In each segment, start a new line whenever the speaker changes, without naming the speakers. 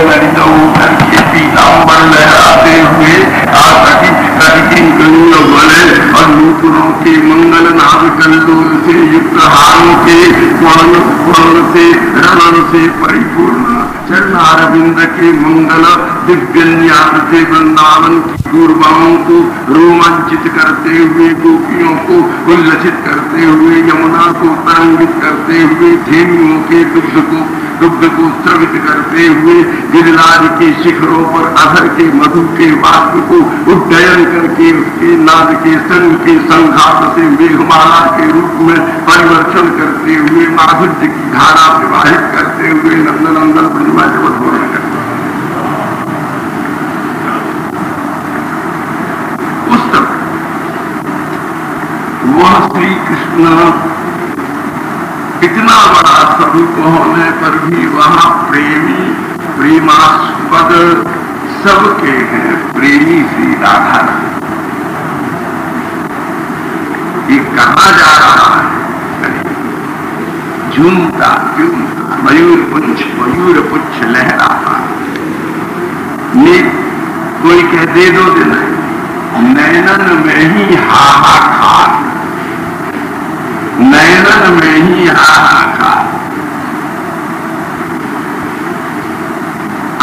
ललित होकर के पीताम्बर लहराते हुए बोले और नूपुरों के मंगल नाद कल्लोल से युक्त हारों के वर्ण से रण से परिपूर्ण चरणारविंद के मंगल दिव्य न्यास से वृंदावन की दूरबाओं को रोमांचित करते हुए, गोपियों को उल्लसित करते हुए, यमुना को तरंगित करते हुए, धेनुओं के दुग्ध को स्रवित करते हुए, गिरिराज के शिखरों पर अधर के मधु के वाष्प को उड्डयन करके उसके नाद के संग के संघात से मेघमाला के रूप में परिवर्तन करते हुए, माधुर्य की धारा प्रवाहित करते हुए नंदनंदन ब्रह्मा जगत वर्णन करते उस तक वह श्री कृष्ण इतना बड़ा स्वरूप होने पर भी वहां प्रेमी प्रेमास्पद सबके हैं। प्रेमी श्री राधा ये कहा जा रहा है, झूमता झूमता मयूर पुच्छ लहराता। कोई कह दे दो दिन नैनन में ही हाहाकार, नैनन में ही हाहाकार,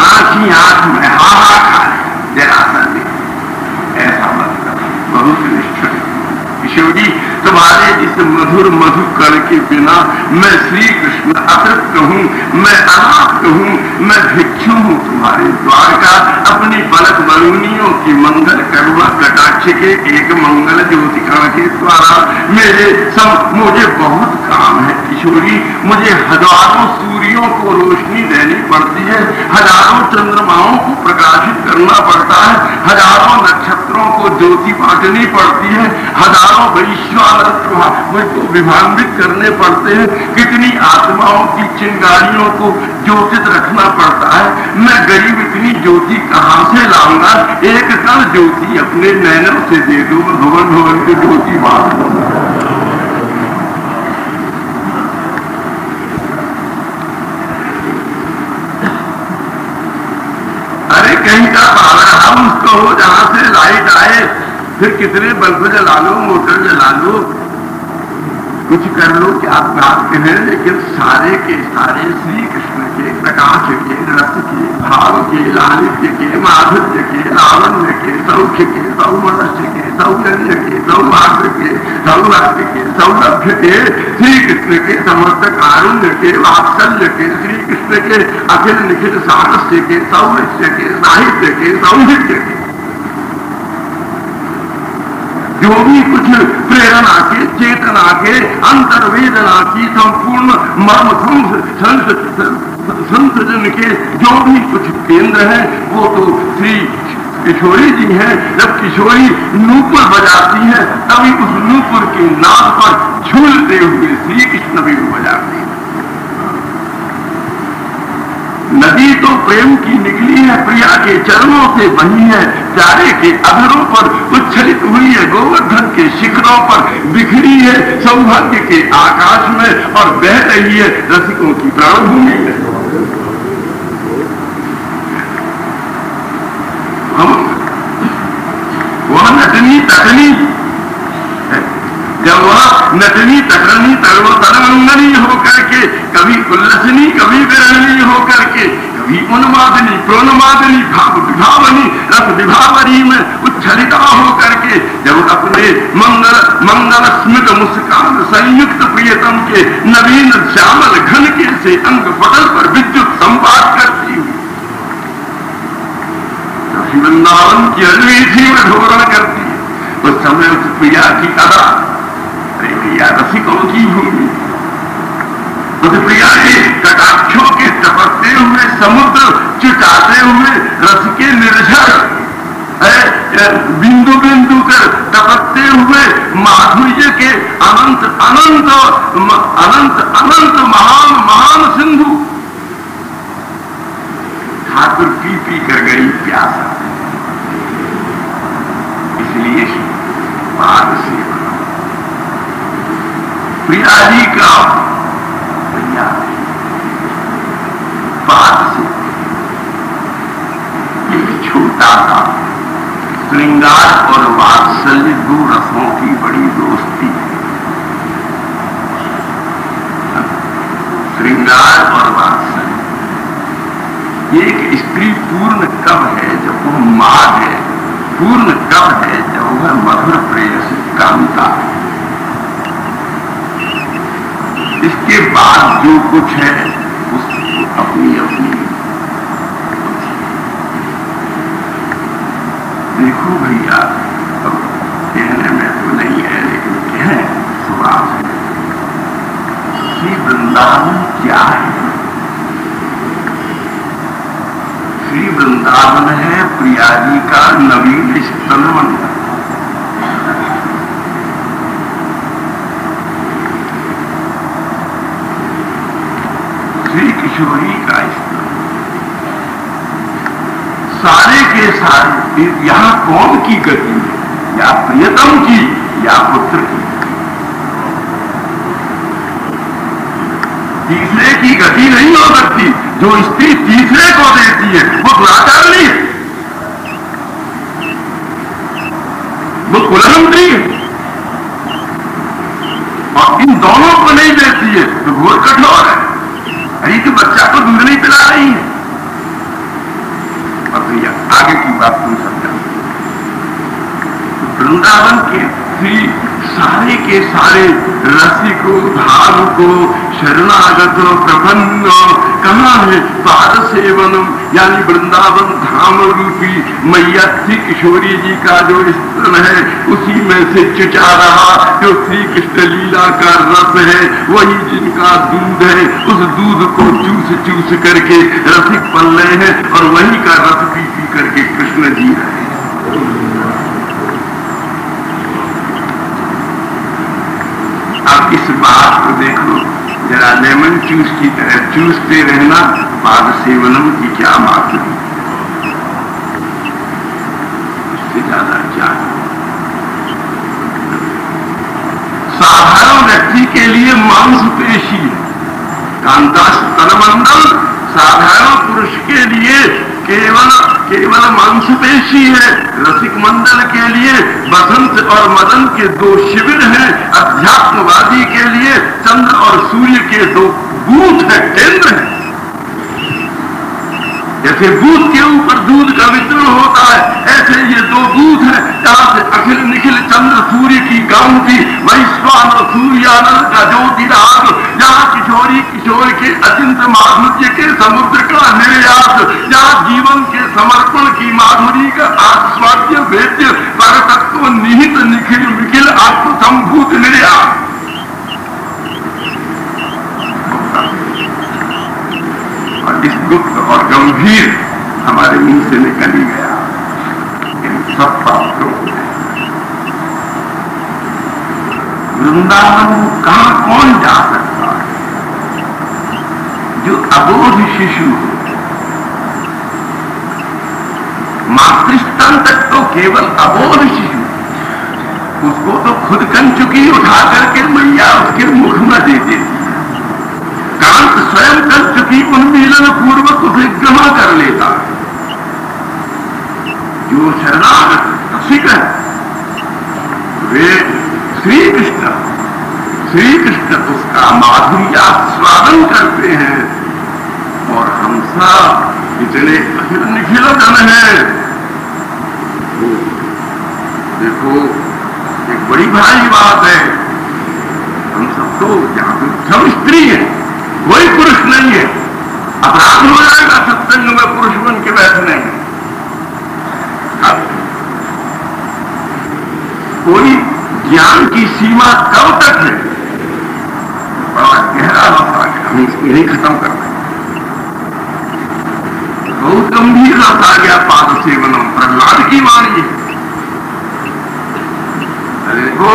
आंख ही आंख में हाहाकार जरा सा नहीं, ऐसा मतलब बहुत निश्चय। किशोरी तुम्हारे इस मधुर मधुकर के बिना मैं श्री कृष्ण अतृप्त हूँ, मैं अनाप्त हूँ, मैं भिक्षु हूँ तुम्हारे द्वार का। अपनी पलक मरुनियों की मंगल करुणा कटाक्ष के एक मंगल ज्योतिका के द्वारा मुझे बहुत काम है किशोरी। मुझे हजारों सूर्यों को रोशनी देनी पड़ती है, हजारों चंद्रमाओं को प्रकाशित करना पड़ता है, हजारों नक्षत्रों को ज्योति बांटनी पड़ती है, हजारों वैश्वानर मुझको विभान्वित करने पड़ते हैं, कितनी आत्माओं की चिंगारियों को ज्योतित रखना पड़ता है। मैं गरीब इतनी ज्योति कहां से लाऊंगा? एक कल ज्योति अपने नैनों से दे दो, भवन भवन की ज्योति बांट दो। अरे कहीं का पावर हाउस तो हो जहां से लाइट आए, फिर कितने बल्ब जला लो, मोटर जला लो, कुछ कर लो, क्या प्राप्त है, लेकिन सारे के सारे श्री कृष्ण के प्रकाश के, रस के, भाव के, लालित्य के, माधुर्य के, लावण्य के, सौख्य के, सौमनस्य के, सौजन्य के, सौभाग्य के, सौभाग्य के, सौलभ्य के, श्री कृष्ण के समस्त कारुण्य के, वात्सल्य के, श्री कृष्ण के अखिल निखिल साहस्य के, सौरस्य के, साहित्य के, सौहित्य के, जो भी कुछ प्रेरणा के, चेतना के, अंतर्वेदना की संपूर्ण मर्म संसर्जन के जो भी कुछ केंद्र है वो तो श्री किशोरी जी हैं। जब किशोरी नूपुर बजाती है तभी उस नूपुर की नाद पर झूलते हुए श्री कृष्ण भी बजाते हैं। नदी तो प्रेम की निकली है, प्रिया के चरणों से बही है, प्यारे के अधरों पर उच्छलित हुई है, गोवर्धन के शिखरों पर बिखरी है, सौभाग्य के आकाश में और बह रही है रसिकों की प्राणभूमि है। हम वह नटनी तटनी, जब वह नटनी तटनी तरंगनी होकर के, कभी उल्लसनी कभी विरहनी होकर के, कभी उन्मादनी प्रोन्मादनी विभावनी रस विभावनी में उच्छलिता होकर के, जब अपने मंगल स्मित मुस्कान संयुक्त प्रियतम के नवीन श्यामल घन के से अंग पटल पर विद्युत संवाद करती हुई वृंदावन की अन्वेषी में ढोरण करती है, उस समय उस प्रिया की अदा, अरे प्रिया रसिकों की भूमि, उस प्रिया के कटाक्षों के टपकते हुए समुद्र चुटाते हुए रस के निर्झर बिंदु बिंदु कर टपकते हुए माधुर्य के अनंत अनंत अनंत अनंत महान महान सिंधु ठाकुर पी कर गई प्यासा। इसलिए पाद सेवा प्रिया जी का पाद से था, श्रृंगार और वात्सल्य दो रसों की बड़ी दोस्ती है। श्रृंगार और वात्सल्य, एक स्त्री पूर्ण कब है? जब वह मां है। पूर्ण कब है? जब वह मधुर प्रेयसी कांता है। इसके बाद जो कुछ है उसको अपनी अपनी देखो भैया, अब कहने में तो नहीं है लेकिन कहें स्वभाव है। श्री वृंदावन क्या है? श्री वृंदावन है प्रिया जी का नवीन स्तन मंडल। श्री किशोरी का स्तन, सारे के सारे। यहां कौन की गति है? या प्रियतम की या पुत्र की? तीसरे की गति नहीं हो सकती। जो स्त्री तीसरे को देती है वो दुराचार नहीं है, वो कुलमंत्री है। और इन दोनों को नहीं देती है तो घोर कठोर है। अरे तो बच्चा को दूध नहीं पिला रही है। और भैया आगे की बात तुम समझा। वृंदावन के श्री सारे के सारे रसिको, भावुको, शरणागतो, प्रपन्न कहाँ है? पाद सेवनम, यानी वृंदावन धाम रूपी मैया श्री किशोरी जी का जो स्तन है उसी में से चुचा रहा जो श्री कृष्ण लीला का रस है, वही जिनका दूध है। उस दूध को चूस चूस करके रसिक पल रहे हैं और वही का रस पी पी करके कृष्ण जी रहे हैं। अब इस बात को देखो जरा, लेमन जूस की तरह चूसते रहना। पाद सेवनम की क्या मात्र, उससे ज्यादा क्या? साधारण व्यक्ति के लिए मांसपेशी है कांता स्तनमंडल, साधारण पुरुष के लिए केवल मांसपेशी है। रसिक मंडल के लिए बसंत और मदन के दो शिविर हैं। अध्यात्मवादी के लिए चंद्र और सूर्य के दो बूथ है, केंद्र है। जैसे बूथ के ऊपर दूध का वितरण होता है, ऐसे ये दो बूथ हैं जहां से अखिल निखिल चंद्र सूर्य की कांति, वैश्वान और सूर्यानंद का ज्योतिराग, जहां किशोरी किशोर के अचिंत माधुर्य के समुद्र का निर्यात, जहां जीवन के समर्पण की माधुरी का आस्वाद्य वेद्य परतत्व निहित निखिल निखिल आत्मसंभूत निर्यात। और इस गुप्त और गंभीर हमारे मुंह से निकल ही गया। इन सब पात्रों वृंदावन कहां कौन जा सकता है? जो अबोध शिशु, मातृस्तन तक तो केवल अबोध शिशु, उसको तो खुद कंचुकी उठा करके मैया उसके मुख में दे देती, कांत स्वयं कर चुकी उन्मीलन पूर्वक उसे ग्रहण कर लेता। जो शरणागत रसिक है वे श्री कृष्ण उसका माधुर्यास्वादन करते हैं। और हम सब इतने निखिल जन हैं। देखो एक बड़ी भारी बात है, हम सब तो यहाँ पे सब स्त्री हैं, कोई पुरुष नहीं है। अपराध हो जाएगा सत्संग में पुरुष बन के बैठने में। कोई ज्ञान की सीमा कब तक है? बड़ा गहरा रस आ गया, हम इसको नहीं खत्म कर रहे। बहुत गंभीर रस आ गया पाद सेवनम। प्रहलाद की वाणी है, देखो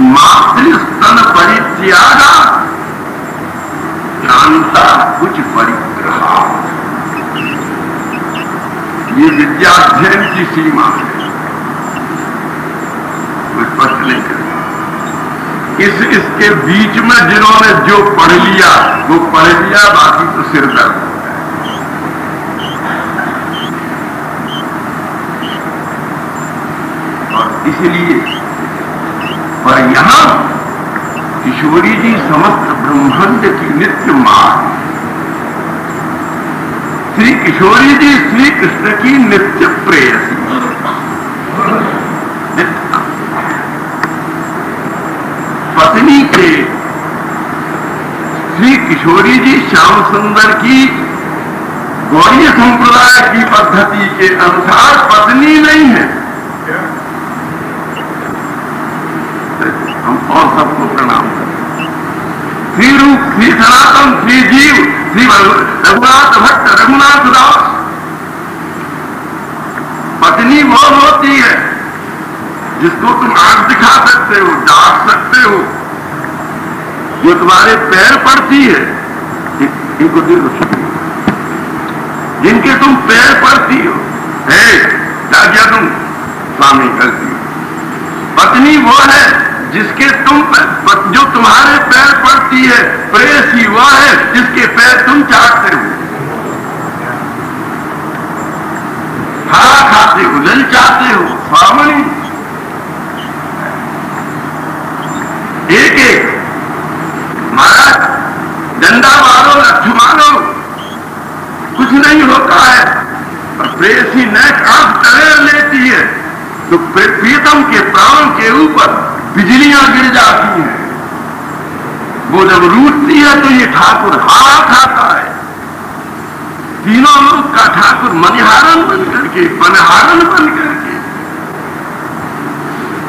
मातृस्तन परित्यागा कांता कुछ परिग्रहा। ये विद्याध्ययन की सीमा है, कोई स्पष्ट नहीं करेगा। इसके बीच में जिन्होंने जो पढ़ लिया वो पढ़ लिया, बाकी तो सिर दर्द। इसलिए। पर यहां किशोरी जी समस्त ब्रह्मांड की नित्य मां, श्री किशोरी जी श्री कृष्ण की नित्य प्रेयसी। पत्नी के श्री किशोरी जी श्याम सुंदर की गौड़ीय संप्रदाय की पद्धति के अनुसार पत्नी नहीं है। हम और सबको प्रणाम करें। श्री रूप, श्री सनातन, श्री जीव, श्री रघुनाथ भट्ट, रघुनाथ दास। पत्नी वो होती है जिसको तुम आंख दिखा सकते हो, डांट सकते हो, जो तुम्हारे पैर पड़ती है। इनको दिल रखो, जिनके तुम पैर पड़ती हो, क्या तुम स्वामी करती हो। पत्नी वो है जिसके तुम, जो तुम्हारे पैर पड़ती है। प्रेयसी वो है जिसके पैर तुम चाटते हो, खाना खाते हो, ललचाते हो। स्वामी एक एक महाराज डंडा मारो, लट्ठू मारो, कुछ नहीं होता है। और प्रेयसी नेक आंख तरेर लेती है तो प्रीतम के प्राण के ऊपर बिजलियां गिर जाती हैं। वो जब रूठती है तो ये ठाकुर हार खाता है। तीनों लोग का ठाकुर मनिहारन बन करके, बनहारन बन करके,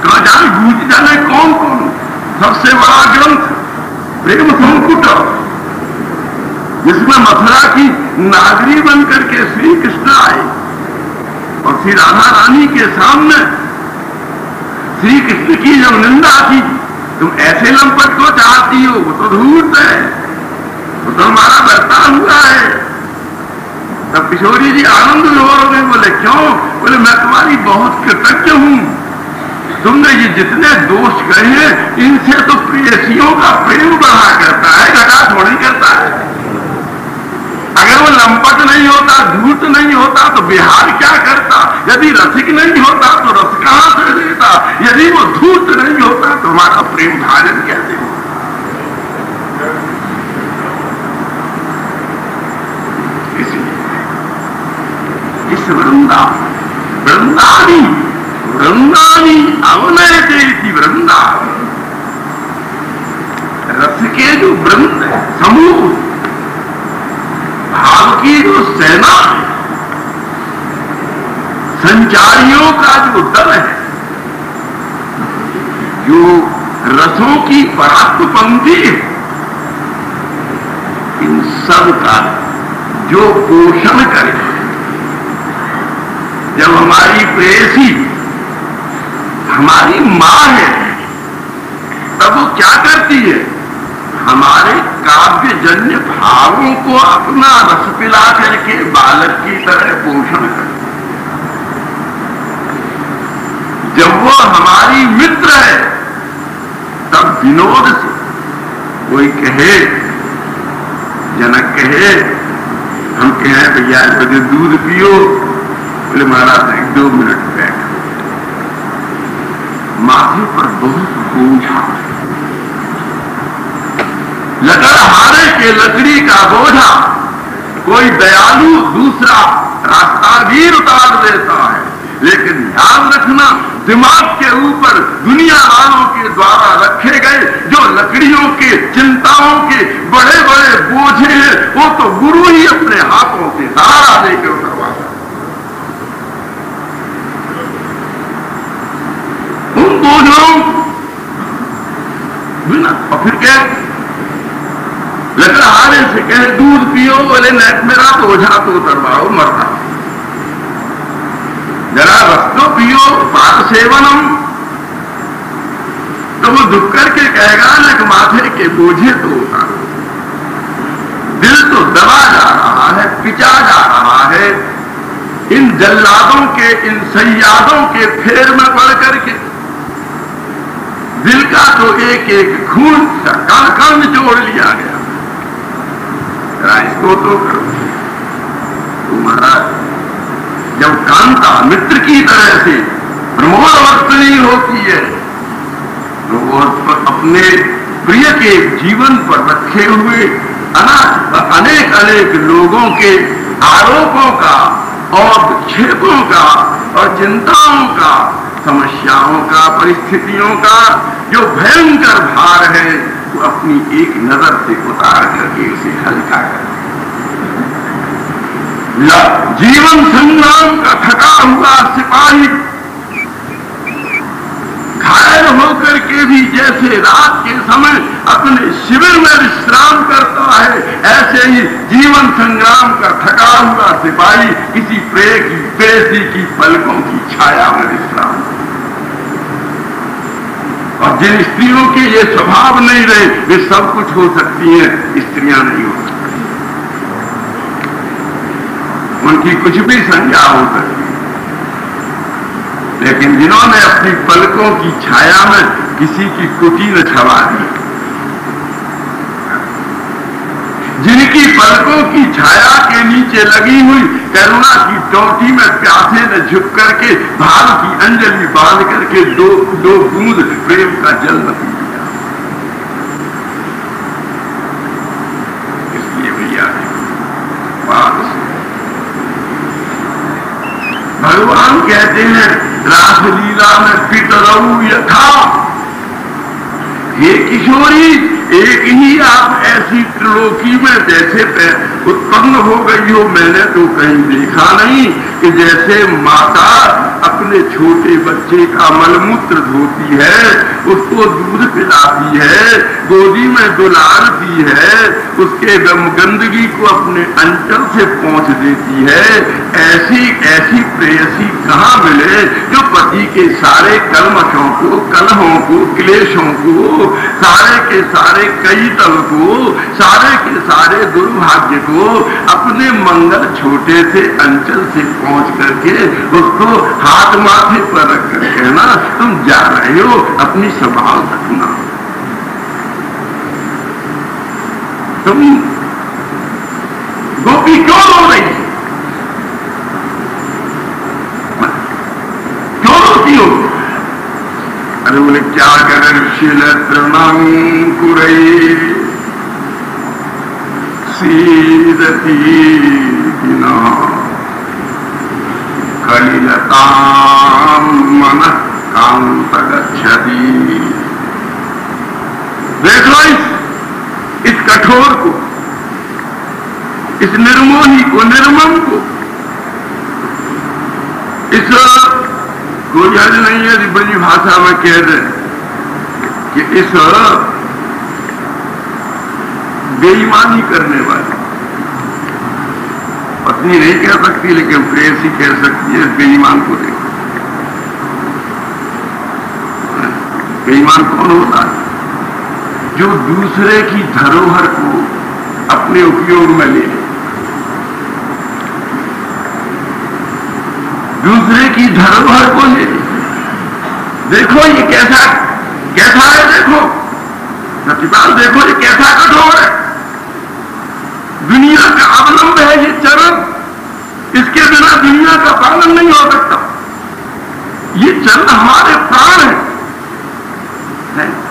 कहा जाने बूझ जाने कौन कौन। सबसे बड़ा ग्रंथ प्रेम संकुट, जिसमें मथुरा की नागरी बन करके श्री कृष्ण आए और श्री राधा रानी के सामने श्री कृष्ण की जब निंदा की, तुम ऐसे लंपट को चाहती हो, वो तो धूर्त है, वो तो हमारा बर्ताव हुआ है। तब किशोरी जी आनंद विभोर हो गए, बोले क्यों? बोले मैं तुम्हारी बहुत कृतज्ञ हूं। तुमने ये जितने दोष कहे हैं, इनसे तो प्रेयसियों का प्रेम बढ़ा करता है, घटा थोड़ी करता है। अगर वो लंपट नहीं होता, धूर्त नहीं होता तो बिहार क्या करता? यदि रसिक नहीं होता तो रस कहां से देता? यदि वो धूर्त नहीं होता तो हमारा प्रेम भाजन कैसे हो? इसलिए इस वृंदानी अवनय देती वृंदावन, रस के जो वृंद समूह, भाव की जो सेना है, संचारियों का जो दल है, जो रसों की पराक्त पंक्ति है, इन सब का जो पोषण करे। जब हमारी प्रेयसी हमारी मां है, तब वो क्या करती है? हमारे काव्यजन्य भावों को अपना रस पिला करके बालक की तरह पोषण करती। जब वो हमारी मित्र है, तब विनोद से कोई कहे, जनक कहे, हम कहें भैया मुझे दूध पियो, बोले महाराज 1-2 मिनट बैठ। माथे पर बहुत बोझा, लकड़हारे के लकड़ी का बोझा कोई दयालु दूसरा रास्तागीर उतार देता है। लेकिन ध्यान रखना, दिमाग के ऊपर दुनिया वालों के द्वारा रखे गए जो लकड़ियों के, चिंताओं के बड़े बड़े बोझे हैं, वो तो गुरु ही अपने हाथों से सहारा देकर उतरवाता। उन बोझों बिना, और फिर क्या लकड़हारे से कहे दूध पियो, बोले न मेरा बोझा तो उतरवाओ, मरता जरा रस तो पियो, पाद सेवनम, तो वो दुख करके कहेगा न माथे के बोझे तो उतारो। दिल तो दबा जा रहा है, पिचा जा रहा है इन जल्लादों के, इन सैयादों के फेर में पड़ करके। दिल का तो एक एक खून कण कण निचोड़ लिया गया। इसको तो करो। तो महाराज जब कांता मित्र की तरह से प्रमोदवर्तनी होती है, तो वो अपने प्रिय के जीवन पर रखे हुए अनेक अनेक लोगों के आरोपों का और विक्षेपों का और चिंताओं का, समस्याओं का, परिस्थितियों का जो भयंकर भार है, वो अपनी एक नजर से उतार करके उसे हल्का कर। जीवन संग्राम का थका हुआ सिपाही घायल होकर के भी जैसे रात के समय अपने शिविर में विश्राम करता है, ऐसे ही जीवन संग्राम का थका हुआ सिपाही किसी प्रेयसी की पलकों की छाया में विश्राम। और जिन स्त्रियों के ये स्वभाव नहीं रहे, वे सब कुछ हो सकती हैं, स्त्रियां नहीं हो सकती, उनकी कुछ भी संज्ञा हो सकती। लेकिन जिन्होंने अपनी पलकों की छाया में किसी की कुटी न छवा दी, जिनकी पलकों की छाया के नीचे लगी हुई करुणा की टोटी में प्यासे न झुक करके भाव की अंजलि बांध करके दो बूंद प्रेम का जल न पी लिया। इसलिए भैया भगवान कहते हैं रासलीला में पितरऊ यथा, हे किशोरी, एक ही आप ऐसी त्रिलोकी में जैसे उत्पन्न हो गई हो, मैंने तो कहीं देखा नहीं कि जैसे माता अपने छोटे बच्चे का मलमूत्र धोती है, उसको दूध पिलाती है, गोदी में दुलारती है, उसके गंदगी को अपने अंचल से पहुंच देती है, ऐसी प्रेयसी कहाँ मिले जो पति के सारे कलमशों को, कलहों को, क्लेशों को, सारे के सारे कई तल को, सारे के सारे दुर्भाग्य को अपने मंगल छोटे से अंचल से पहुंच करके उसको हाथ माथे पर रख कर कहना, तुम जा रहे हो, अपनी संभाल रखना। तुम गोपी क्यों रो रही, क्यों रोती हो? अरे बोले क्या करें, शिलत्रणांकुरई सीदती बिना कलिलतां मनः कांत गच्छति। देख लो इस कठोर को, इस निर्मोही को, निर्मम को, इस कोई हद नहीं है बड़ी भाषा में कह दे कि इस बेईमानी करने वाली पत्नी नहीं कह सकती, लेकिन प्रेयसी कह सकती है, बेईमान को देखो। बेईमान कौन होता है? जो दूसरे की धरोहर को अपने उपयोग में ले, दूसरे की धरोहर को ले। देखो ये कैसा है, देखो सत्यपाल, देखो ये कैसा कठोर है। दुनिया का अवलंब है ये चरण, इसके बिना दुनिया का पालन नहीं हो सकता। ये चरण हमारे प्राण है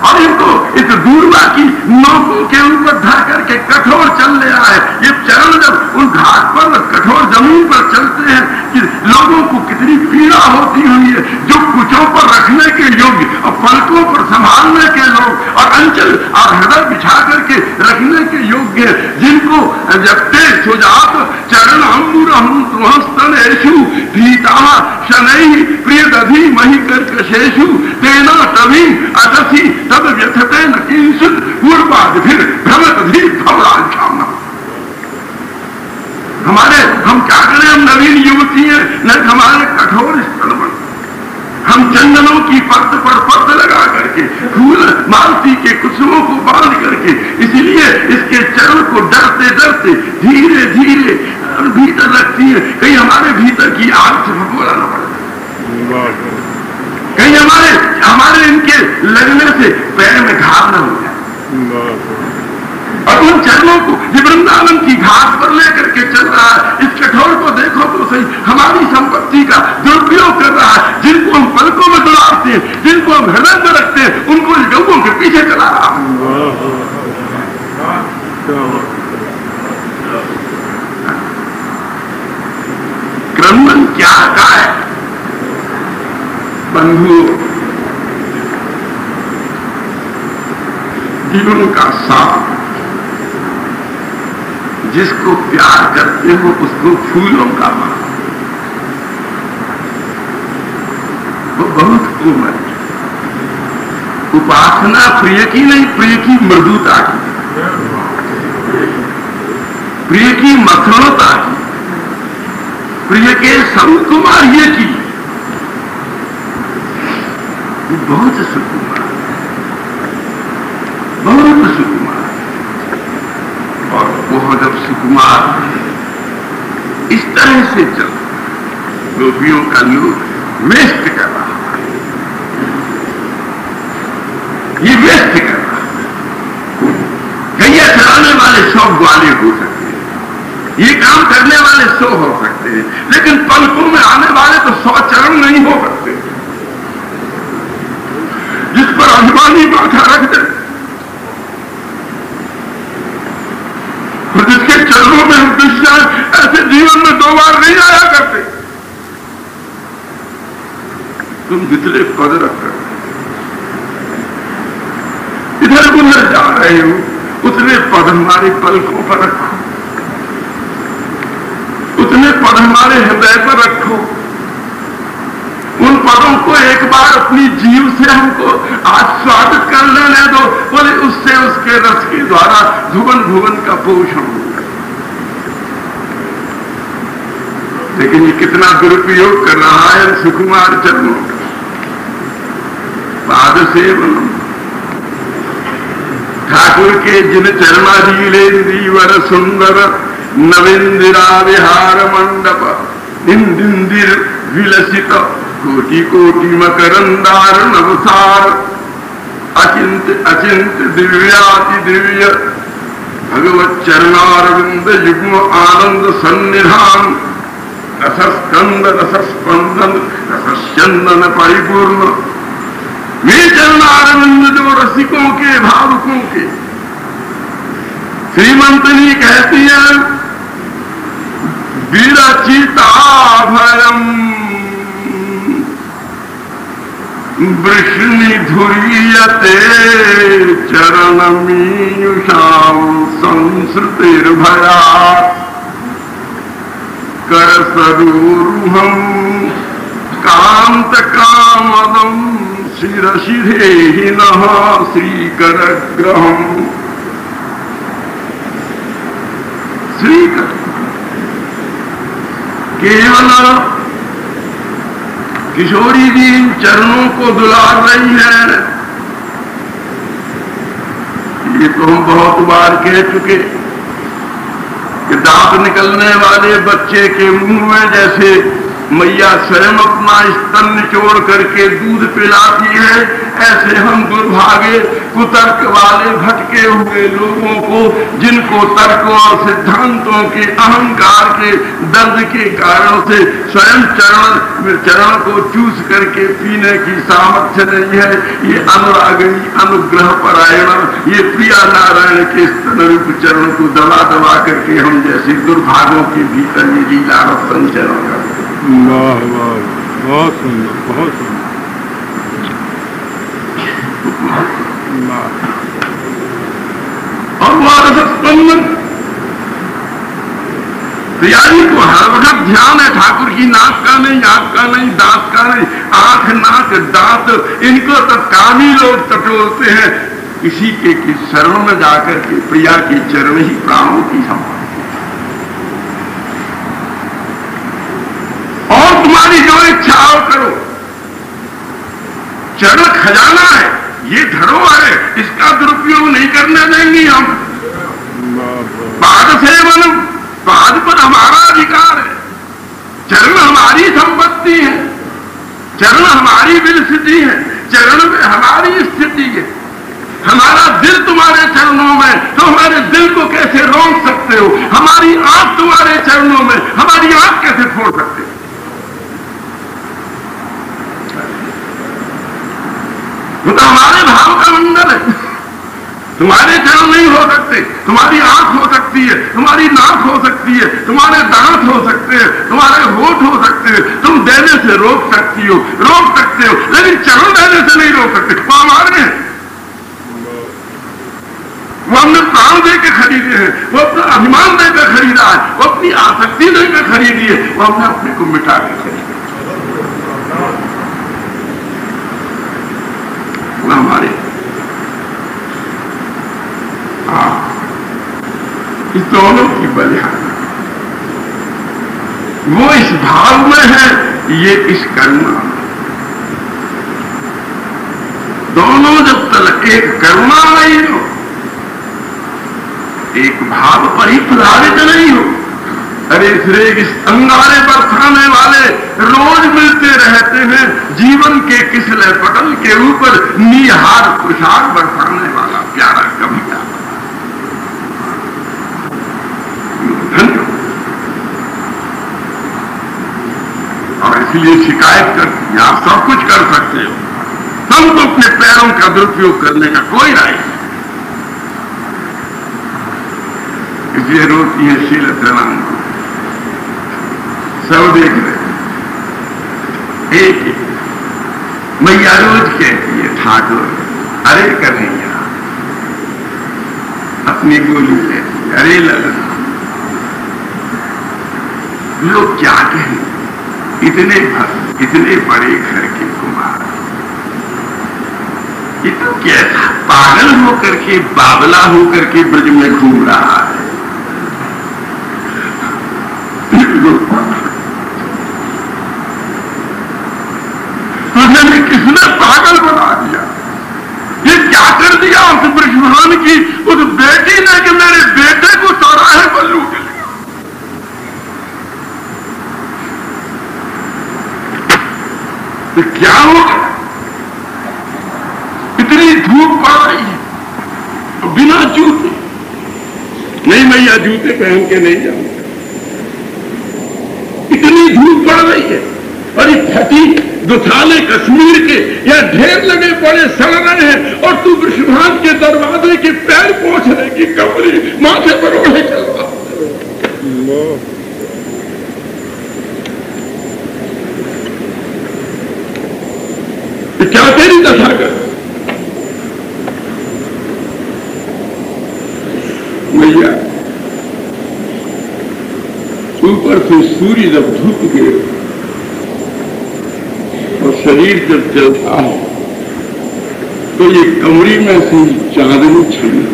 और इनको इस दूरवा की नौकों के ऊपर धर करके कठोर चल ले रहा है। ये चरण जब उन घाट पर कठोर जमीन पर चलते हैं कि लोगों को कितनी पीड़ा होती हुई है, जो कुचों पर रखने के योग्य और पलकों पर संभालने के लोग और अंचल और हृदय बिछा करके रखने के योग्य, जिनको जबते सुजात चरण अंबुरहस्तनेषु भीता शनैः प्रियदधि मही कर्कशेषु तेना तभी अदसी तब व्यथते न किंचित् पूर्वाद फिर भ्रमत भी भवरांक्षाम। हम क्या करें, हम नवीन युवती हैं, न हमारे कठोर स्थल बन, हम चंदनों की परत पर परत लगा करके फूल मालती के कुसुमों को बांध करके, इसलिए इसके चरण को डरते डरते धीरे धीरे भीतर रखती है, कहीं हमारे भीतर की आग से भगोड़ा न पड़े, कहीं हमारे इनके लगने से पैर में घाव न हो जाए। और उन चरणों को वृंदावन की घाट पर लेकर के चल रहा है। इस कठोर को देखो तो सही, हमारी संपत्ति का दुरुपयोग कर रहा है, जिनको हम पलकों बंधन क्या का है? बंधु जीवन का साथ, जिसको प्यार करते हो उसको फूलों का मान, वो बहुत कोमल। उपासना प्रिय की नहीं, प्रिय की मृदुता की, प्रिय की मखनता की, प्रिय के सकुमार्य की। बहुत सुकुमार, बहुत सुकुमार। और वो जब सुकुमार इस तरह से चल, गोपियों का लोग वेस्ट कर रहा है, ये वेस्ट कर रहा है। गैया चलाने वाले 100 ग्वाले हो सकते हैं, ये काम करने वाले 100 हो सकते हैं, लेकिन पलकों में आने वाले तो 100 चरण नहीं हो सकते। जिस पर अभिमानी माथा रख दे और जिसके चरणों में हम कृष्ण ऐसे जीवन में 2 बार नहीं आया करते। तुम जितने पद रख रहे इधर उधर जा रहे हो, उतने पद हमारे पलकों पर रखो, उतने पद हमारे हृदय पर रखो। उन पदों को एक बार अपनी जीव से हमको आस्वादित कर लेने दो, बोले उससे उसके रस के द्वारा भुवन भुवन का पोषण होगा। लेकिन ये कितना दुरुपयोग कर रहा है सुकुमार चरणों का। पाद सेवन ठाकुर के जिन चरणाधीलेन्द्रीवर सुंदर नवेंद्रा विहार मंडप इंदिर विलसित कोटि कोटि मकरंदार नवसार अचिंत अचिंत दिव्याति दिव्य भगवत चरणारविंद युग्म आनंद सन्निधान रसस्कंद रसस्पंदन रसस्यंदन परिपूर्ण। वे चरणारविंद जो रसिकों के भावुकों के, श्रीमंतनी कहती है विरचिता भयम वृष्णि धुरीयते चरणमीयुषां संसृतिर्भया करसरूरुहं कांत कामदं शिरशिधेहि नः श्रीकरग्रहम्। श्रीकर केवल किशोरी जी इन चरणों को दुलार रही है। ये तो हम बहुत बार कह चुके कि दांत निकलने वाले बच्चे के मुंह में जैसे मैया स्वयं अपना स्तन निचोड़ करके दूध पिलाती है, ऐसे हम दुर्भागे कुतर्क वाले भटके हुए लोगों को, जिनको तर्कों और सिद्धांतों के अहंकार के दर्द के कारण से स्वयं चरण को चूस करके पीने की सामर्थ्य नहीं है, ये अनुरागिणी अनुग्रह परायण, ये प्रिया नारायण के स्तन रूप चरण को दबा दबा करके हम जैसे दुर्भागों के भीतर ये लीला संचरण करते।
वाह वाह, बहुत सुंदर, बहुत सुंदर।
और वो रसस्पंदन प्रियाजी को हर वक्त ध्यान है ठाकुर की नाक का नहीं, आंख का नहीं, दांत का नहीं, आंख नाक दांत इनको तो कामी लोग टटोलते हैं। किसी के शरण में जाकर के प्रिया की चरण ही प्राणों की संभाल। और तुम्हारी जो इच्छा हो करो, चरण खजाना है, ये धरोहर है, इसका दुरुपयोग नहीं करने देंगे हम। पाद सेवन, पाद पर हमारा अधिकार है, चरण हमारी संपत्ति है, चरण हमारी विलसिति है, चरण में हमारी स्थिति है। हमारा दिल तुम्हारे चरणों में, तो हमारे दिल को कैसे रोक सकते हो? हमारी आंख तुम्हारे चरणों में, हमारी आंख कैसे फोड़ सकते हो? वो तो हमारे भाव का मंडल है। तुम्हारे चरण नहीं हो सकते, तुम्हारी आंख हो सकती है, तुम्हारी नाक हो सकती है, तुम्हारे दांत हो सकते हैं, तुम्हारे होठ हो देने से रोक सकते हो, लेकिन चरण देने से नहीं रोक सकते। वो हमारे हैं, वो हमने प्राण देकर खरीदे हैं, वो अपना अभिमान देकर खरीदा है, वो अपनी आसक्ति देकर खरीदी है, वो हमने अपने को मिटा कर खरीदा, वो हमारे। इस दोनों की बलिहार वो इस भाव में है, ये इस करुणा में। दोनों जब तक एक करुणा नहीं हो, एक भाव पर ही प्रधारित नहीं हो, अरे इस अंगारे पर खाने वाले रोज मिलते रहते हैं, जीवन के किसले पटल के ऊपर निहार खुशार बरसाने वाला प्यारा कभी क्या धन्य। और इसलिए शिकायत करती, आप सब कुछ कर सकते हो, सबको अपने पैरों का दुरुपयोग करने का कोई राय नहीं। इसलिए रोती है शीलत्रणांग, सब देख रहे एक मैया रोज कहती है, ठाकुर अरे कन्हैया, अपनी गोली कहती है, अरे ललन, लोग क्या कहें, इतने बड़े घर के कुमार, ये तो कैसा पागल होकर के, बावला होकर के ब्रज में घूम रहा है। तुझे किसने पागल बना दिया, ये क्या कर दिया उस ब्रजभान की उस बेटी ने कि मेरे बेटे को सौराहे पर लूट लिया। तो क्या होगा, इतनी धूप पड़ रही है, बिना जूते, नहीं मैया जूते पहन के नहीं जाऊंगा, इतनी धूप पड़ रही है, और ये फटी दुथाले कश्मीर के या ढेर लगे पड़े सड़ रहे हैं, और तू वृषभान के दरवाजे के पैर पहुंचने की कमरी माथे पर ओढ़े चल रहा। क्या तेरी दशा कर मैया, ऊपर से सूर्य जब धूप गए और शरीर जब चलता है तो ये कमरी में से चांदनी छड़ी।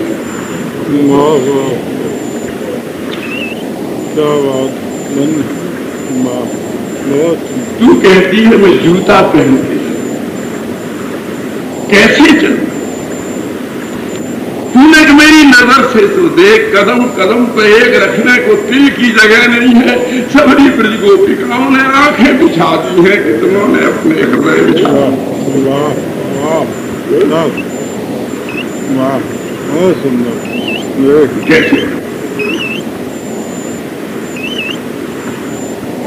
तू कहती है मैं जूता पहनती, कैसे चल, तूने मेरी नजर से तो देख, कदम कदम पे एक रखने को तिल की जगह नहीं है, सबरी ब्रज गोपिकाओं ने आंखें बिछा दी हैं, कितनों ने अपने हृदय बिछा।
बहुत सुंदर।
कैसे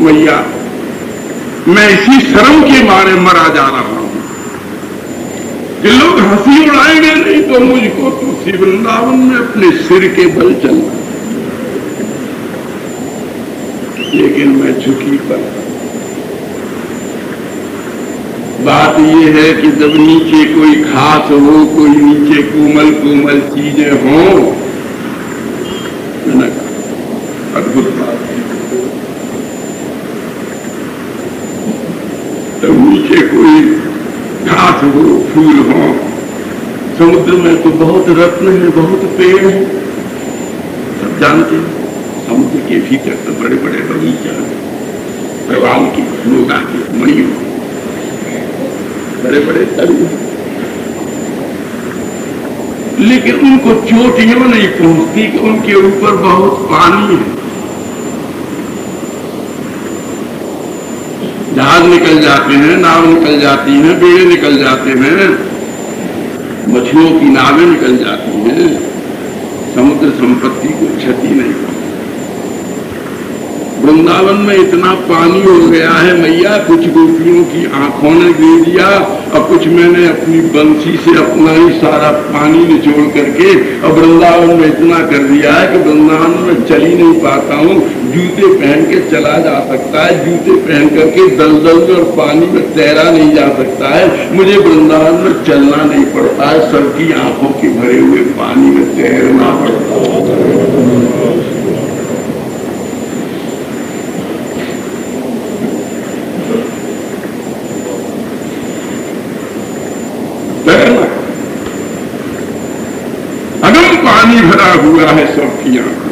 मैया, मैं इसी शर्म के मारे मरा जा रहा हूं कि लोग हंसी उड़ाएंगे, नहीं तो मुझको तुलसी वृंदावन में अपने सिर के बल चलना, लेकिन मैं झुकी पर। बात यह है कि जब नीचे कोई घास हो, कोई नीचे कोमल कोमल चीजें हों, अद्भुत बात है। तब नीचे कोई घास हो, फूल हो, समुद्र में तो बहुत रत्न है, बहुत पेड़ है, सब जानते हैं। समुद्र के भीतर तो बड़े बड़े बगीचा है, प्रवाल की, लोगा की, मणियों, बड़े बड़े तरु, लेकिन उनको चोटियों नहीं पहुंचती कि उनके ऊपर बहुत पानी है। जहाज निकल जाते हैं, नाव निकल जाती हैं, बेड़े निकल जाते हैं, मछलियों की नावें निकल जाती हैं, समुद्र संपत्ति को क्षति नहीं। वृंदावन में इतना पानी हो गया है मैया, कुछ गोपियों की आंखों ने दे दिया और कुछ मैंने अपनी बंसी से अपना ही सारा पानी निचोड़ करके और वृंदावन में इतना कर दिया है कि वृंदावन में चल ही नहीं पाता हूँ। जूते पहन के चला जा सकता है, जूते पहन करके दलदल में और पानी में तैरा नहीं जा सकता है। मुझे वृंदावन में चलना नहीं पड़ता है, सबकी आंखों के भरे हुए पानी में तैरना पड़ता है। अगम पानी भरा हुआ है सबकी आंखों।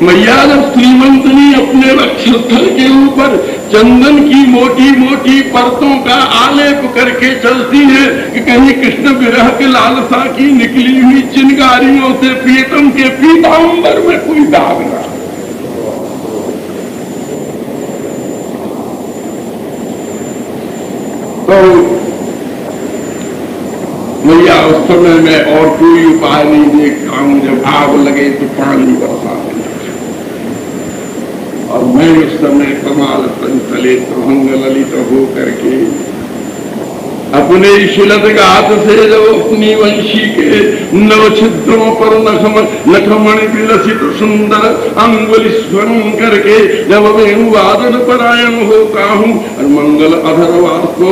मैया जब श्रीमंतनी अपने वक्षस्थल के ऊपर चंदन की मोटी मोटी परतों का आलेप करके चलती है कि कहीं कृष्ण विरह के लालसा की निकली हुई चिनगारियों से प्रीतम के पीतांबर में कोई दाग ना। तो मैया उस समय में और कोई उपाय नहीं देखता हूं, जब आग लगे तो पानी बरसा देना। और मैं उस समय कमाल संतले प्रभंग ललित हो करके अपने शिलत गात से जब अपनी वंशी के नव छिद्रों पर नखमणि विलसित सुंदर अंगुल स्वरम करके जब वेणुवादन परायण होता हूँ और मंगल अधरवास को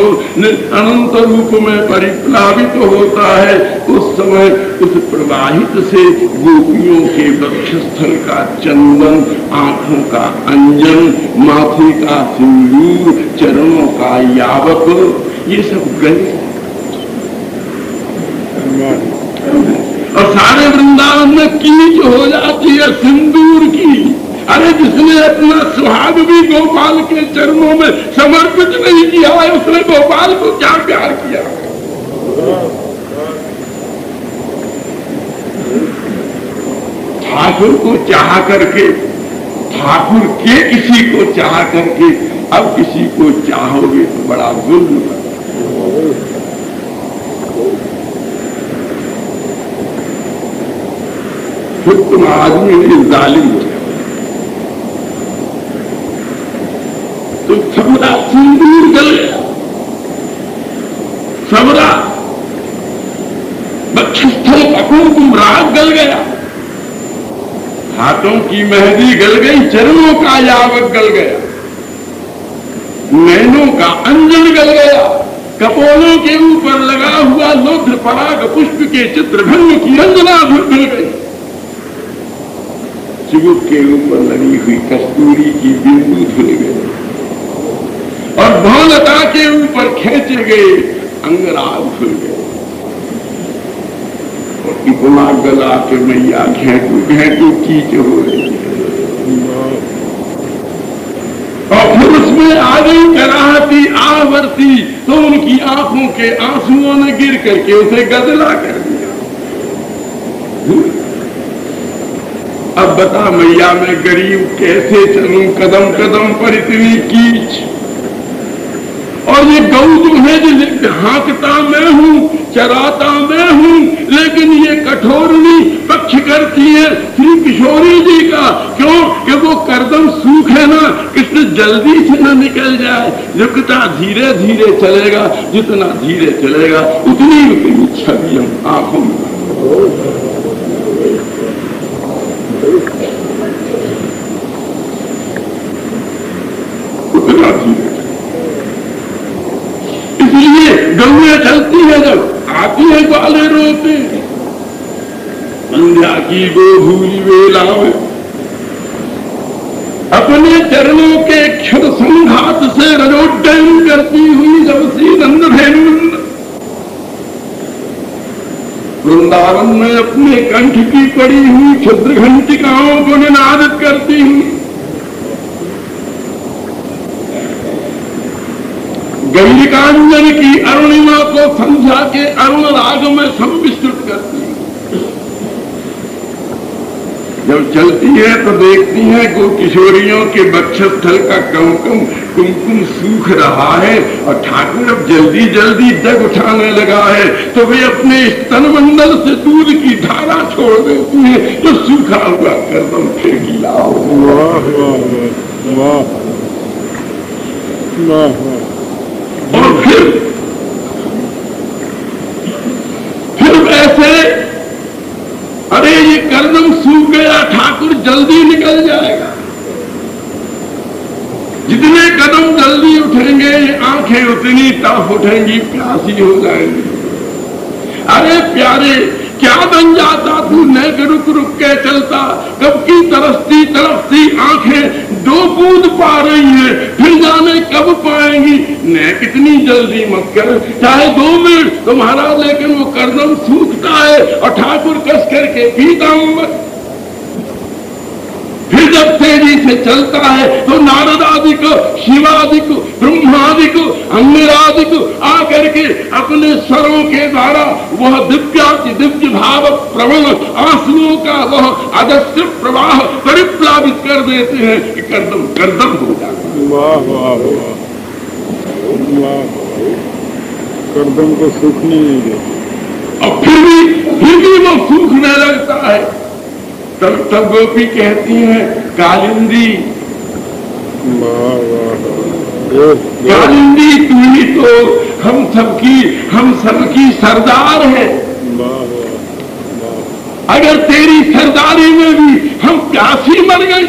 अनंत रूप में परिप्लावित होता है, उस समय उस प्रवाहित से गोपियों के वक्षस्थल का चंदन, आंखों का अंजन, माथे का सिंदूर, चरणों का यावक, ये सब गए और सारे वृंदावन में कीच हो जाती है सिंदूर की। अरे जिसने अपना सुहाग भी गोपाल के चरणों में समर्पित नहीं किया है, उसने गोपाल को क्या प्यार किया। ठाकुर को चाह करके, ठाकुर के किसी को चाह करके अब किसी को चाहोगे तो बड़ा जुल्म है। फिर तुम आदमी नहीं जालिम हो जाए। तो सबरा सिंदूर गल गया, सबरा वक्षस्थल का कुमकुम राग गल गया, हाथों की मेहंदी गल गई, चरणों का यावक गल गया, नैनों का अंजन गल गया, कपोलों के ऊपर लगा हुआ लोध्र पराग पुष्प के चित्रभंग की रंजना धुल गई, चिबुक के ऊपर लगी हुई कस्तूरी की बिंदु धुल गई और भौलता के ऊपर खेचे गए अंगराग धुल गए। और इतना गला के मैया घेटू घेटू कीच हो रही है। और फिर उसमें आ गई कराहती आवर्ती, तो उनकी आंखों के आंसुओं ने गिर करके उसे गदला कर दिया। अब बता मैया मैं गरीब कैसे चलूं कदम कदम पर इतनी कीच। और ये गौ जो है जिसे हाँकता मैं हूं, चराता मैं हूं, लेकिन ये कठोरनी पक्ष करती है श्री किशोरी जी का। क्यों कि वो करदम सूख है ना, कृष्ण जल्दी से न निकल जाए। जितना धीरे धीरे चलेगा, जितना धीरे चलेगा उतनी उतनी छवि हम आंखों में। उतना धीरे, इसलिए गौएं चलती है, जब आती है ग्वाले रोते, संध्या की गो भूरी वेला में अपने चरणों के क्षुर संघात से रजोड्डयन करती हुई जब श्री नंद धेनु वृंदावन में अपने कंठ की पड़ी हुई क्षुद्र घंटिकाओं को निनादित करती हुई गंडिकांजन की अरुणिमा को संध्या के अरुण राग में सम्मिश्रित करती है। जब चलती है तो देखती हैं कि किशोरियों के वक्षस्थल का कुमकुम सूख रहा है और ठाकुर अब जल्दी जल्दी डग उठाने लगा है, तो वे अपने स्तन मंडल से दूध की धारा छोड़ देती हैं, जो सूखा हुआ कर्दम फिर गीला हो। और फिर ऐसे, अरे ये कर्दम सूख गया, ठाकुर जल्दी निकल जाएगा। जितने कदम जल्दी उठेंगे आंखें उतनी तरफ उठेंगी, प्यासी हो जाएंगी। अरे प्यारे, क्या बन जाता तू नेक रुक रुक के चलता, कब की तरसती आंखें 2 बूंद पा रही है, फिर जाने कब पाएंगी। नेक इतनी जल्दी मत कर, चाहे 2 मिनट तुम्हारा, लेकिन वो कर्दम सूखता है और ठाकुर कस करके पीताम्बर। फिर जब तेजी से चलता है तो नारद आदि को, शिवादि को, ब्रह्मादि को, अंगिरादि को आकर के अपने स्वरों के द्वारा वह दिव्य भाव प्रबल आंसुओं का वह अजस्र प्रवाह परिप्लावित कर देते हैं कि कर्दम हो जाता है।
वाह वाह वाह, कर्दम को सूखने नहीं देते।
और फिर भी वो सूखने लगता है। तब गोपी कहती हैं, कालिंदी कालिंदी तू ही तो हम सबकी सरदार है। अगर तेरी सरदारी में भी हम प्यासी मर गए,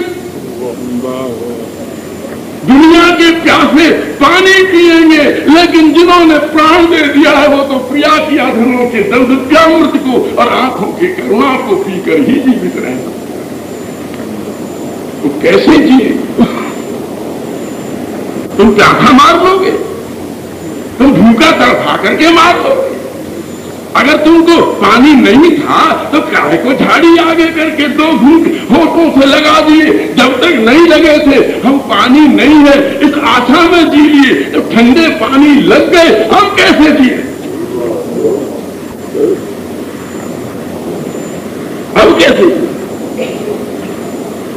दुनिया के प्यासे पानी पिएंगे, लेकिन जिन्होंने प्राण दे दिया है वो तो प्रिया की अधरों के दर्दव्यामृत को और आंखों की करुणा को पीकर ही जीवित रहे। तो कैसे जिए? तुम प्यासा मार लोगे, तुम भूखा तड़फा करके मार लोगे। अगर तुमको पानी नहीं था तो काहे को झाड़ी आगे करके 2 घूंट होठों से लगा दिए। जब तक नहीं लगे थे हम पानी नहीं है इस आशा में जी लिए, जब ठंडे पानी लग गए हम कैसे जिए? अब कैसे?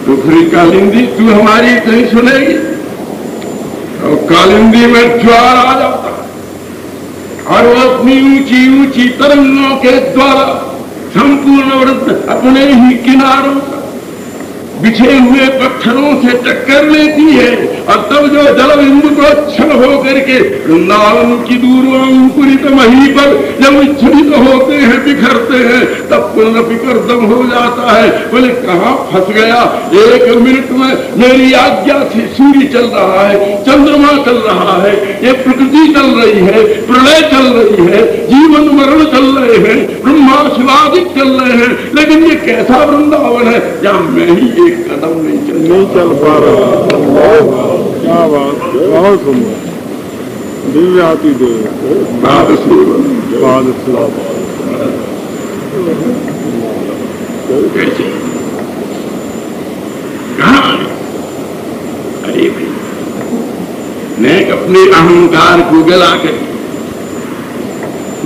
तो फिर कालिंदी तू हमारी नहीं सुनेगी, और कालिंदी में ज्वार आ जाता और वो अपनी ऊंची ऊंची तरंगों के द्वारा संपूर्ण वृत्त अपने ही किनारों का बिछे हुए पत्थरों से टक्कर लेती है। और तब जो जल बिंदु को छल होकर के वृंदावन की दूरवांकुरित मही पर जब विच्छिन्न होते हैं, बिखरते हैं, तब पुनः विकर्दम हो जाता है। बोले कहाँ फंस गया? 1 मिनट में मेरी आज्ञा से सूर्य चल रहा है, चंद्रमा चल रहा है, ये प्रकृति चल रही है, प्रलय चल रही है, जीवन मरण चल रहे हैं, ब्रह्मा शिवादिक चल रहे हैं, लेकिन ये कैसा वृंदावन है जहाँ मैं ही एक कदम नहीं चल पा रहा।
क्या बात, बहुत सुंदर, दिव्य आती देव,
पाद सेवा। अरे भाई, नेक अपने अहंकार को गला कर,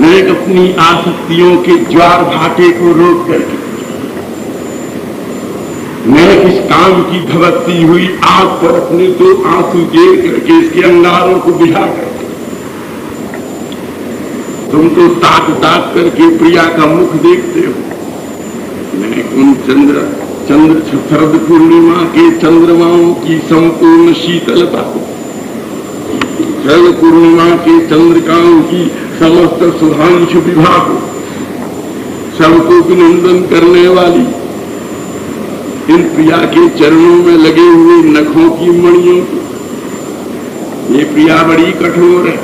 नेक अपनी आसक्तियों के ज्वार भाटे को रोक करके, नेक इस काम की धवकती हुई आग पर अपने 2 आंसू गिर करके इसके अंगारों को बिहा करके, तुम तो ताक ताक करके प्रिया का मुख देखते हो। नेक उन चंद्र शरद पूर्णिमा के चंद्रमाओं की संपूर्ण शीतलता को, शरद पूर्णिमा के चंद्रिकाओं की समस्त सुधांशु विभा को, सबको अभिनंदन करने वाली इन प्रिया के चरणों में लगे हुए नखों की मणियों को, ये प्रिया बड़ी कठोर है,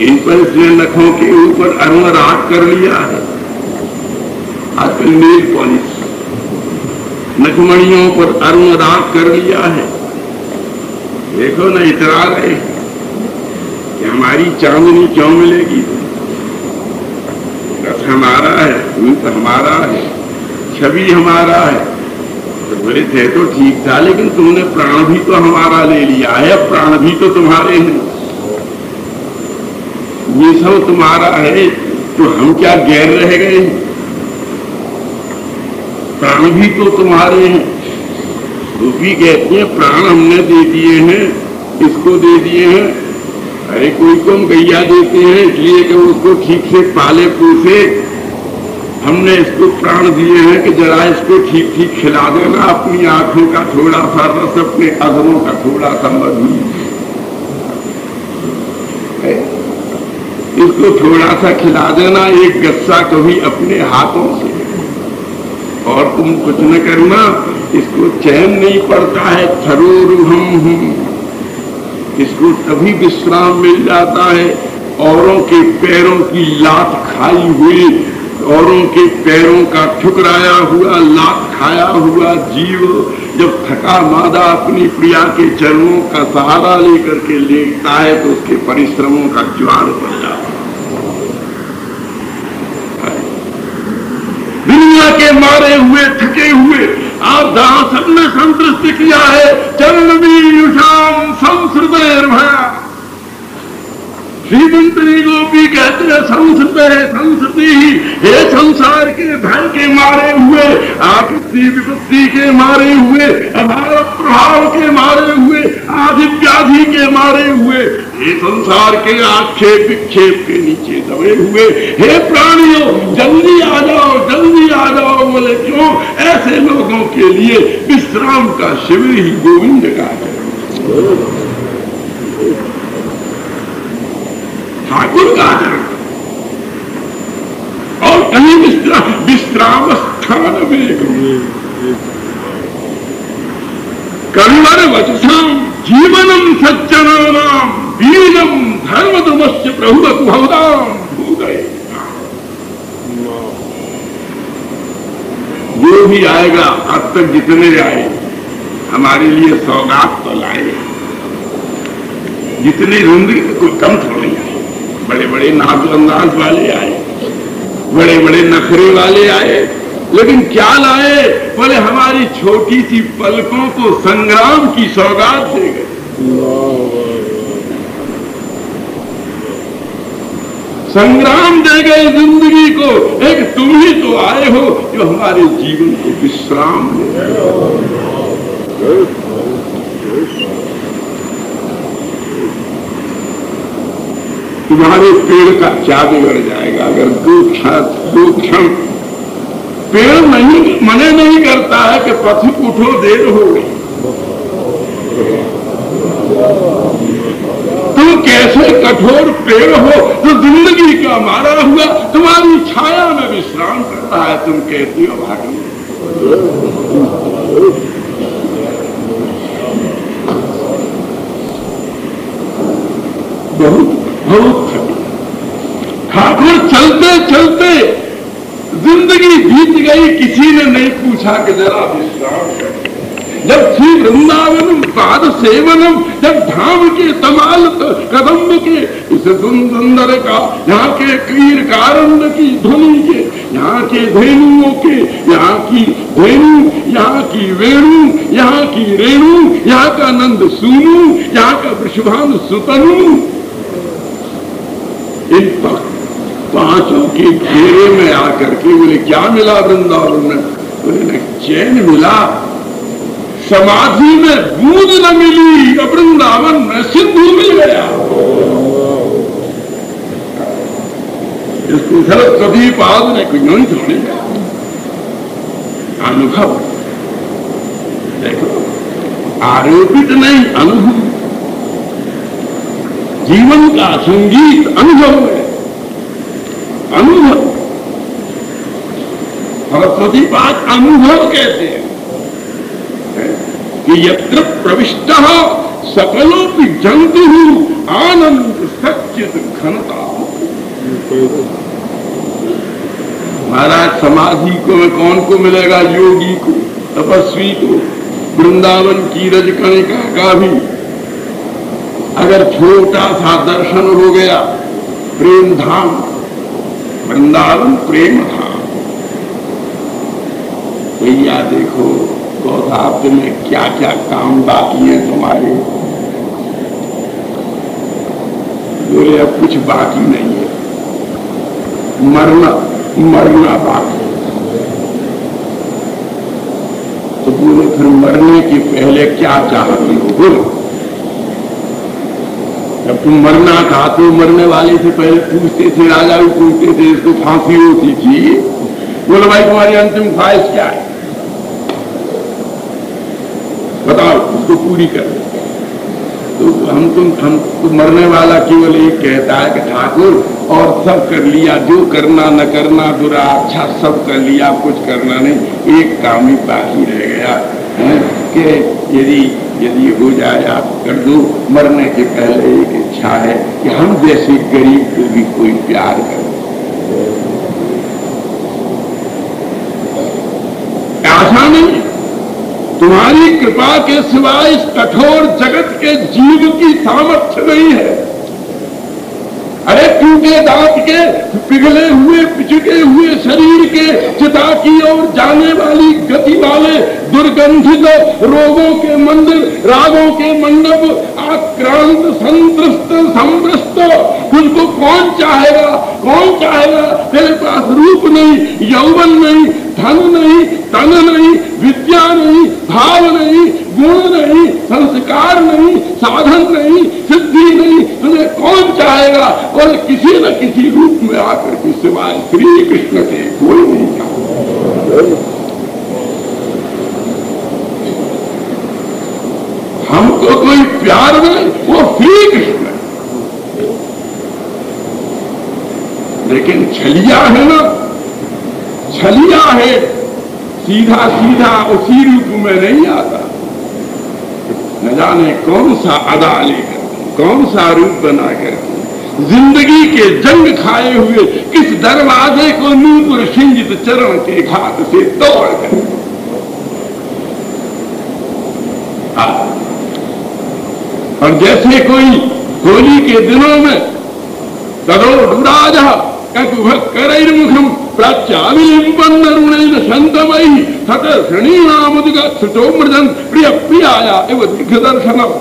इन पर इसने नखों के ऊपर अरुण राग कर लिया है। आजकल नेल पॉलिश नखमणियों पर अरुण राग कर लिया है। देखो ना, इतरा रहे कि हमारी चांदनी क्यों मिलेगी? रस हमारा है, रूप हमारा है, छवि हमारा है। तो बोले थे तो ठीक था, लेकिन तुमने प्राण भी तो हमारा ले लिया है, प्राण भी तो तुम्हारे हैं, ये सब तुम्हारा है, तो हम क्या गैर रह गए? प्राण भी तो तुम्हारे हैं। रूपी कहते हैं प्राण हमने दे दिए हैं, इसको दे दिए हैं। अरे कोई को हम गैया देते हैं इसलिए कि उसको ठीक से पाले पोसे, हमने इसको प्राण दिए हैं कि जरा इसको ठीक ठीक खिला देना, अपनी आंखों का थोड़ा सा रस, अपने अधरों का थोड़ा सा मधु, इसको थोड़ा सा खिला देना, एक गस्सा कभी अपने हाथों से, और तुम कुछ न करना। इसको चैन नहीं पड़ता है, थरोरुहम, इसको तभी विश्राम मिल जाता है। औरों के पैरों की लात खाई हुई, औरों के पैरों का ठुकराया हुआ, लात खाया हुआ जीव जब थका मादा अपनी प्रिया के चरणों का सहारा लेकर के लेटता है तो उसके परिश्रमों का ज्वार बढ़ जाता है। दुनिया के मारे हुए थके हुए आप दास ने संतुष्ट किया है। चरणमीयुषाम संस्कृतेर भया, श्रीमंतरी गोपी कहते हैं संस्कृत है, संस्कृति ही। हे संसार के भय के मारे हुए, आपत्ति विपत्ति के मारे हुए, अभाव प्रभाव के मारे हुए, आदि व्याधि के मारे हुए, हे संसार के आक्षेप विक्षेप के नीचे दबे हुए, हे प्राणियों जल्दी आ जाओ, जल्दी आ जाओ। बोले क्यों? ऐसे लोगों के लिए विश्राम का शिविर ही गोविंद का है, ठाकुर का आचरण। और कहीं विश्राम स्थान में करुणर वचसाम जीवनम सज्जनानाम वीरम धर्मदमस्य प्रभुवतु भवदाम भूदय। जो भी आएगा, अब तक जितने आए हमारे लिए सौगात तो लाए, जितनी जिंदगी कोई कम थोड़ी आए। बड़े बड़े नाज अंदाज वाले आए, बड़े बड़े नखरे वाले आए, लेकिन क्या लाए? बोले हमारी छोटी सी पलकों को संग्राम की सौगात दे गए। संग्राम दे गए जिंदगी को। एक तुम ही तो आए हो जो हमारे जीवन को विश्राम दे। तुम्हारे पेड़ का क्या बिगड़ जाएगा अगर दो क्षण पेड़ नहीं मने नहीं करता है कि पथिक उठो, देर हो गई। तुम कैसे कठोर पेड़ हो तो जिंदगी का मारा हुआ तुम्हारी छाया में विश्राम कर रहा है, तुम कहती हो भागी। बहुत ठाकुर चलते चलते जिंदगी बीत गई, किसी ने नहीं पूछा कि जरा विश्राम कर। जब श्री वृंदावन पाद सेवनम, जब धाम के तमाल कदम के इस सुंदर का, यहाँ के कीर कारंड की ध्वनि के, यहाँ के धेनुओं के, यहाँ की धेनु, यहाँ की वेणु, यहाँ की रेणु, यहाँ का नंद सूनु, यहाँ का वृषभानु सुतनु, इन पांचों के घेरे में आकर के बोले क्या मिला वृंदावन में? बोले चैन मिला, समाधि में बूंद न मिली, वृंदावन में सिंधु मिल गया। इसको सरस्वती पाद ने कोई नहीं छोड़ी, अनुभव देखो, आरोपित नहीं, अनुभव। जीवन का संगीत अनुभव है, अनुभव। सरस्वती पाद अनुभव कहते हैं कि यत्र प्रविष्ट सकलोपि जंतु आनंद सच्चित घनता। महाराज समाधि को कौन को मिलेगा? योगी को, तपस्वी को। वृंदावन की रजकणिका का भी अगर छोटा सा दर्शन हो गया, प्रेम धाम वृंदावन प्रेम धाम। भैया देखो गौधाब्द में क्या क्या काम बाकी है तुम्हारे। बोले अब कुछ बाकी नहीं है, मरना बाकी। तो बोले फिर मरने के पहले क्या चाहती हो? बोलो, जब तुम मरना चाहते हो, मरने वाले से पहले पूछते थे, राजा भी पूछते थे, इसको फांसी होती थी, बोलो भाई तुम्हारी अंतिम ख्वाहिश क्या है, बताओ, उसको पूरी कर दो। तो हम मरने वाला केवल एक कहता है कि ठाकुर और सब कर लिया, जो करना न करना, बुरा अच्छा सब कर लिया, कुछ करना नहीं, एक काम ही बाकी रह गया है कि यदि हो जाए आप कर दो। मरने के पहले एक इच्छा है कि हम जैसे गरीब को भी कोई प्यार करे। आशा नहीं, तुम्हारी कृपा के सिवाय इस कठोर जगत के जीव की सामर्थ्य नहीं है। अरे टूटे दांत के, पिघले हुए पिचके हुए शरीर के, चिता की ओर जाने वाली गति वाले दुर्गंधित रोगों के मंदिर, रागों के मंडप, आक्रांत संतृष्ट संभ्रष्ट, उनको कौन चाहेगा? कौन चाहेगा? तेरे पास रूप नहीं, यौवन नहीं, धन नहीं, तन नहीं, विद्या नहीं, भाव नहीं, गुण नहीं, संस्कार नहीं, साधन नहीं, सिद्धि नहीं, तुझे कौन चाहेगा? और किसी न किसी रूप में आकर के सिवाय श्री कृष्ण के कोई नहीं चाहेगा। हमको कोई प्यार नहीं, वो श्री कृष्ण। लेकिन छलिया है ना, छलिया है, सीधा सीधा उसी रूप में नहीं आता। न जाने कौन सा अदा लेकर, कौन सा रूप बना करके जिंदगी के जंग खाए हुए किस दरवाजे को नूपुर सिंजित चरण के घाट से तोड़ कर। और जैसे कोई होली के दिनों में तदोराज करैर्मुखम प्रत्याविलिंबन्नरुणैन शंतमयि सत श्रेणीनामुदिगच्छुटोमृजन् प्रिय प्रियाया एव दिग्दर्शनम्।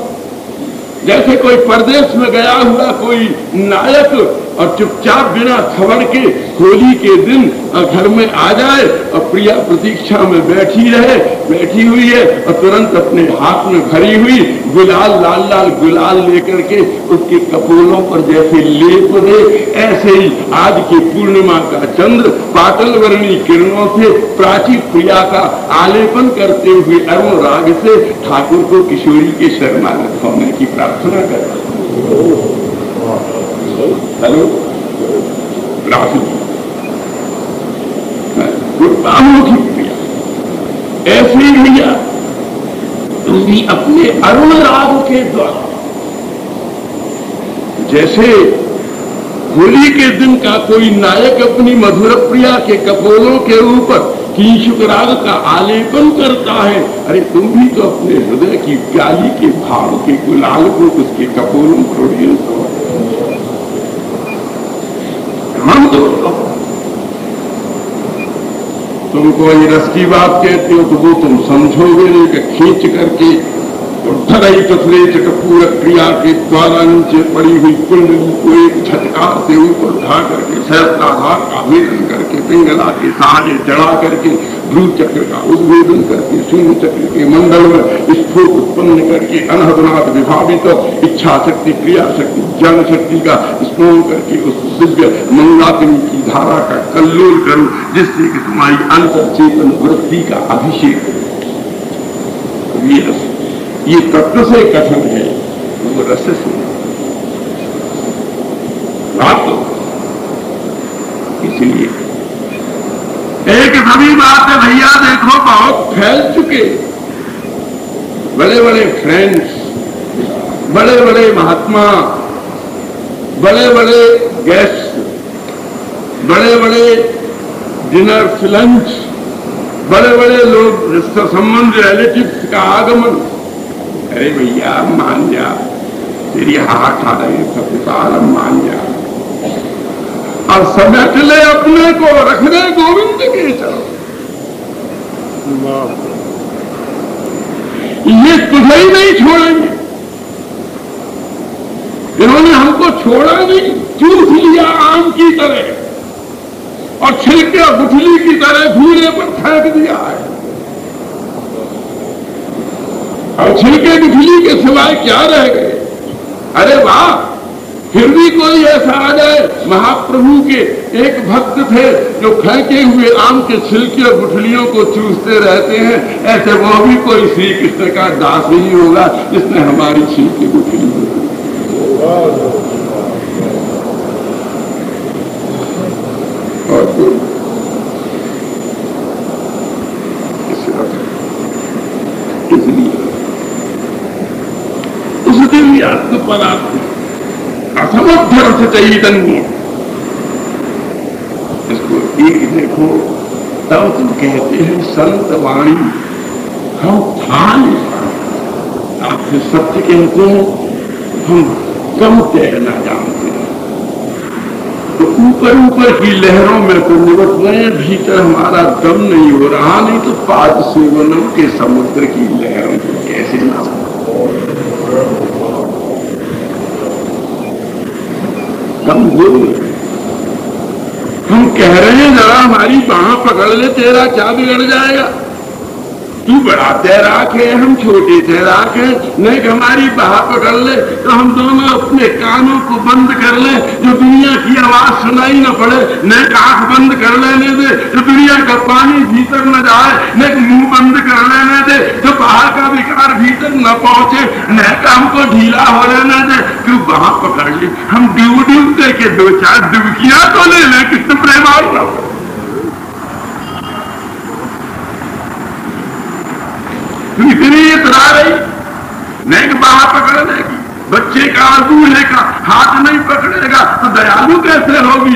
जैसे कोई परदेश में गया हुआ कोई नायक और चुपचाप बिना खबर के होली के दिन घर में आ जाए और प्रिया प्रतीक्षा में बैठी हुई है और तुरंत अपने हाथ में भरी हुई गुलाल, लाल लाल गुलाल लेकर के उसके कपोलों पर जैसे लेप दे, ऐसे ही आज की पूर्णिमा का चंद्र पाटल वर्णी किरणों से प्राची प्रिया का आलेपन करते हुए अरुण राग से ठाकुर को किशोरी के शरणागत होने की प्रार्थना करता। हेलो राहुल, गुरुबामुखी प्रिया, ऐसे ही भैया तुम भी अपने अरुण राग के द्वारा, जैसे होली के दिन का कोई नायक अपनी मधुर प्रिया के कपोलों के ऊपर कीशुक राग का आलेपन करता है, अरे तुम भी तो अपने हृदय की प्याली के भाव के गुलाल को उसके कपोलों पर हम तो तुम कोई रस की बात कहते हो तो वो तुम समझोगे नहीं कि खींच करके उद्धरई कथले चटपूरक क्रिया के द्वारा नीचे पड़ी हुई कुंडली को एक झटका से ऊपर उठा करके सहस्त्राधार का भेदन करके पिंगला के सहारे चढ़ा करके ध्रुव चक्र का उद्भेदन करके शून्य चक्र के मंडल में स्फोट उत्पन्न करके अनहदनाथ विभावित इच्छा शक्ति, क्रिया शक्ति, ज्ञान शक्ति का स्मरण करके उस दिव्य मंगलाग्नि की धारा का कल्लोल करूं, जिससे कि तुम्हारी अंतर चेतन वृत्ति का अभिषेक हो। ये तत्व से कथन है, वो रस से बात। तो इसलिए एक सभी बात है भैया, देखो बहुत फैल चुके, बड़े बड़े फ्रेंड्स, बड़े बड़े महात्मा, बड़े बड़े गेस्ट, बड़े बड़े डिनर लंच, बड़े बड़े लोग, रिश्ता संबंध रिलेटिव्स का आगमन। अरे भैया मान जा, तेरी हाथ आ रही सतकाल मान जा और समेट ले अपने को, रख दे गोविंद के चलो। ये तुझे ही नहीं छोड़ेंगे, इन्होंने हमको छोड़ा नहीं, चूस लिया आम की तरह और छिलके गुठली की तरह धूले पर फेंक दिया है। और छिलके गुठली के सिवाय क्या रह गए? अरे वाह, फिर भी कोई ऐसा आ जाए। महाप्रभु के एक भक्त थे जो फेंके हुए आम के छिलके और गुठलियों को चूसते रहते हैं, ऐसे वो भी कोई श्री कृष्ण का दास ही होगा जिसने हमारी छिलके गुठली और इसलिए उस दिन आत्मपरात्म असमर्थ चैतन्य, इसको एक देखो तब तुम कहते हैं संत वाणी हम ठान, आपसे सत्य कहते हैं हम कम तैरना जानते हैं। तो ऊपर ऊपर की लहरों में तो निवट गए, भीतर हमारा दम नहीं हो रहा, नहीं तो पाद सेवनों के समुद्र की लहरों को कैसे ना कमजोर। हम कह रहे हैं जरा हमारी बाह पकड़ ले, तेरा क्या बिगड़ जाएगा? तू बड़ा तैराक है, हम छोटे तैराक हैं, नहीं कि हमारी बाह पकड़ ले तो हम दोनों अपने कानों को बंद कर ले जो दुनिया की आवाज सुनाई न पड़े, नहीं आंख बंद कर लेने दे तो दुनिया का पानी भीतर न जाए, नहीं मुंह बंद कर लेने दे तो बाहर का विकार भीतर न पहुंचे, नहीं कि हमको ढीला हो लेने दे, तू बाह पकड़ ले, हम डूब डूब करके दो चार डुबकियां तो ले लें, कृष्ण प्रेमार्थ इतनी इतरा रही, नहीं कि बाहर पकड़ लेगी, बच्चे का और बूढ़े का हाथ नहीं पकड़ेगा तो दयालु कैसे होगी?